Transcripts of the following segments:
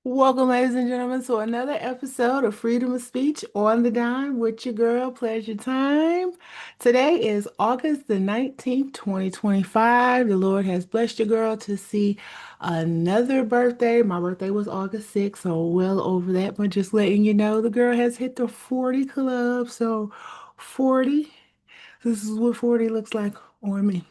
Welcome, ladies and gentlemen, to another episode of Freedom of Speech on the Dime with your girl, Pleasure Time. Today is August the 19th, 2025. The Lord has blessed your girl to see another birthday. My birthday was August 6th, so well over that, but just letting you know the girl has hit the 40 club. So, 40, this is what 40 looks like on me.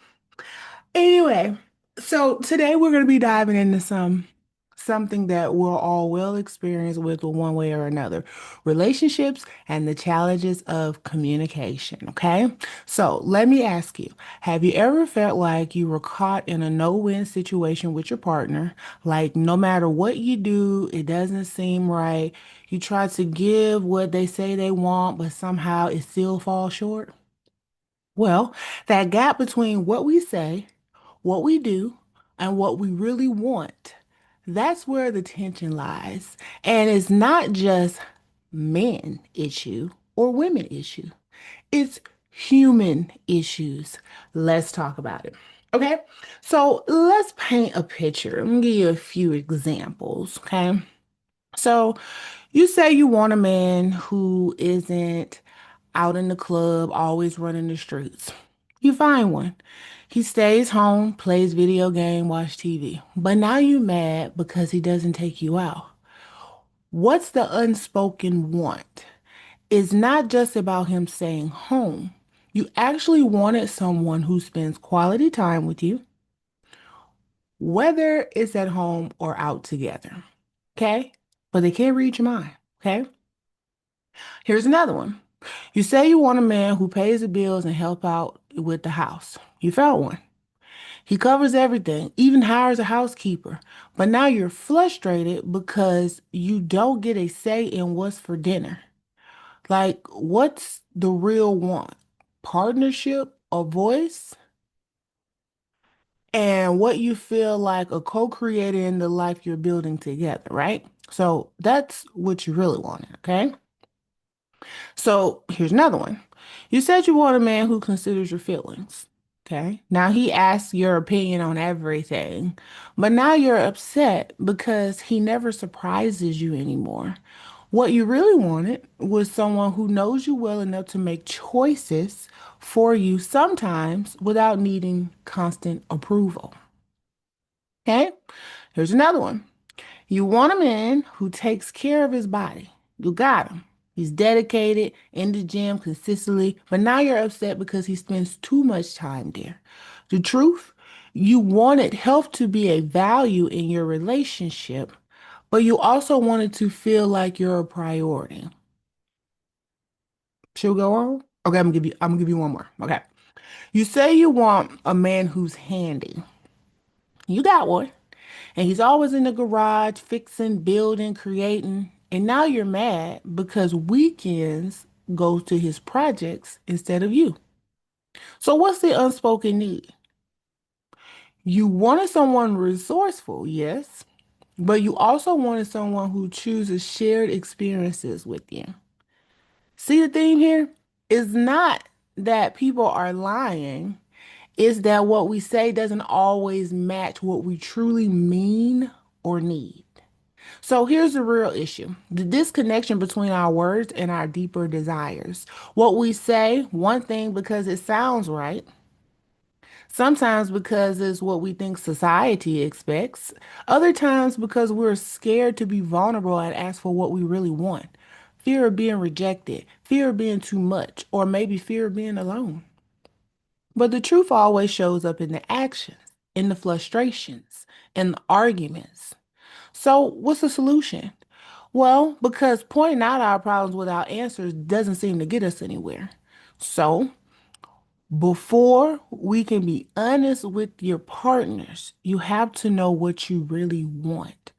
Anyway, so today we're going to be diving into something that we're all well experienced with one way or another, relationships and the challenges of communication, okay? So, let me ask you, have you ever felt like you were caught in a no-win situation with your partner? Like no matter what you do, it doesn't seem right. You try to give what they say they want, but somehow it still falls short? Well, that gap between what we say, what we do, and what we really want, that's where the tension lies. And it's not just men issue or women issue. It's human issues. Let's talk about it. Okay? So let's paint a picture. I'm gonna give you a few examples. Okay. So you say you want a man who isn't out in the club, always running the streets. You find one. He stays home, plays video game, watch TV. But now you mad because he doesn't take you out. What's the unspoken want? It's not just about him staying home. You actually wanted someone who spends quality time with you, whether it's at home or out together. Okay? But they can't read your mind. Okay? Here's another one. You say you want a man who pays the bills and help out with the house. You found one. He covers everything, even hires a housekeeper. But now you're frustrated because you don't get a say in what's for dinner. Like, what's the real want? Partnership or voice? And what you feel like a co-creator in the life you're building together, right? So that's what you really want, okay? So here's another one. You said you want a man who considers your feelings. Okay. Now he asks your opinion on everything, but now you're upset because he never surprises you anymore. What you really wanted was someone who knows you well enough to make choices for you sometimes without needing constant approval. Okay. Here's another one. You want a man who takes care of his body. You got him. He's dedicated in the gym consistently, but now you're upset because he spends too much time there. The truth, you wanted health to be a value in your relationship, but you also wanted to feel like you're a priority. Should we go on? Okay, I'm gonna give you one more. Okay. You say you want a man who's handy. You got one. And he's always in the garage fixing, building, creating. And now you're mad because weekends go to his projects instead of you. So what's the unspoken need? You wanted someone resourceful, yes, but you also wanted someone who chooses shared experiences with you. See the theme here? It's not that people are lying. It's that what we say doesn't always match what we truly mean or need. So here's the real issue, the disconnection between our words and our deeper desires. What we say, one thing because it sounds right, sometimes because it's what we think society expects, other times because we're scared to be vulnerable and ask for what we really want. Fear of being rejected, fear of being too much, or maybe fear of being alone. But the truth always shows up in the actions, in the frustrations, in the arguments. So, what's the solution? Well, because pointing out our problems without answers doesn't seem to get us anywhere. So, before we can be honest with your partners, you have to know what you really want.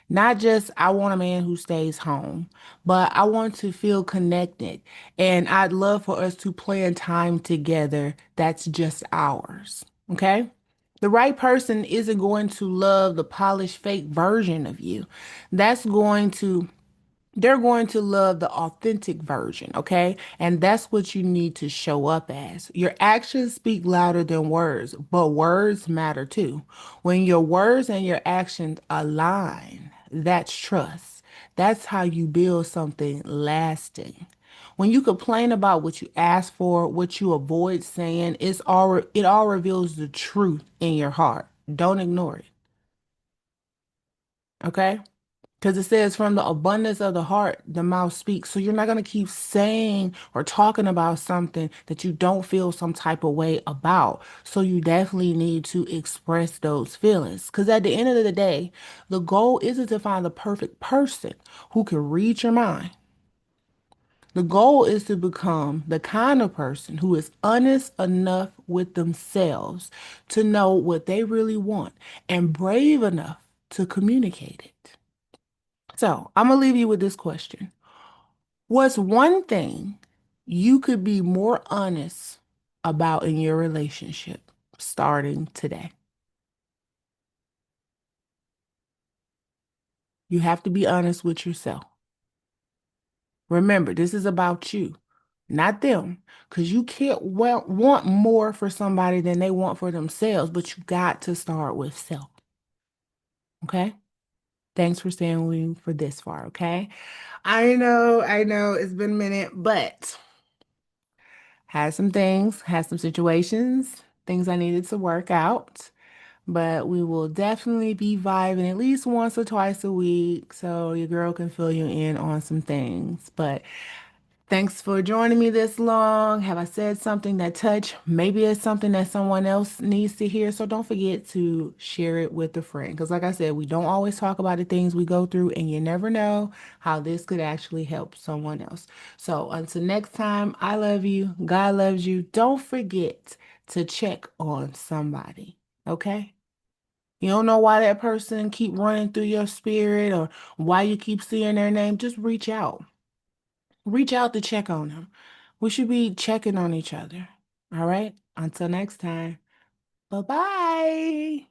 Not just, I want a man who stays home, but I want to feel connected. And I'd love for us to plan time together that's just ours. Okay? The right person isn't going to love the polished fake version of you. That's going to they're going to love the authentic version, okay? And that's what you need to show up as. Your actions speak louder than words, but words matter too. When your words and your actions align, That's trust. That's how you build something lasting. When you complain about what you ask for, what you avoid saying, it all reveals the truth in your heart. Don't ignore it. Okay? Because it says from the abundance of the heart, the mouth speaks. So you're not going to keep saying or talking about something that you don't feel some type of way about. So you definitely need to express those feelings. Because at the end of the day, the goal isn't to find the perfect person who can read your mind. The goal is to become the kind of person who is honest enough with themselves to know what they really want and brave enough to communicate it. So I'm gonna leave you with this question. What's one thing you could be more honest about in your relationship starting today? You have to be honest with yourself. Remember, this is about you, not them, because you can't want more for somebody than they want for themselves, but you got to start with self. Okay? Thanks for staying with me for this far, okay? I know, it's been a minute, but had some situations, things I needed to work out. But we will definitely be vibing at least once or twice a week so your girl can fill you in on some things. But thanks for joining me this long. Have I said something that touched? Maybe it's something that someone else needs to hear. So don't forget to share it with a friend. Because, like I said, we don't always talk about the things we go through, and you never know how this could actually help someone else. So until next time, I love you. God loves you. Don't forget to check on somebody. Okay? You don't know why that person keep running through your spirit or why you keep seeing their name. Just reach out. Reach out to check on them. We should be checking on each other. All right? Until next time. Bye-bye.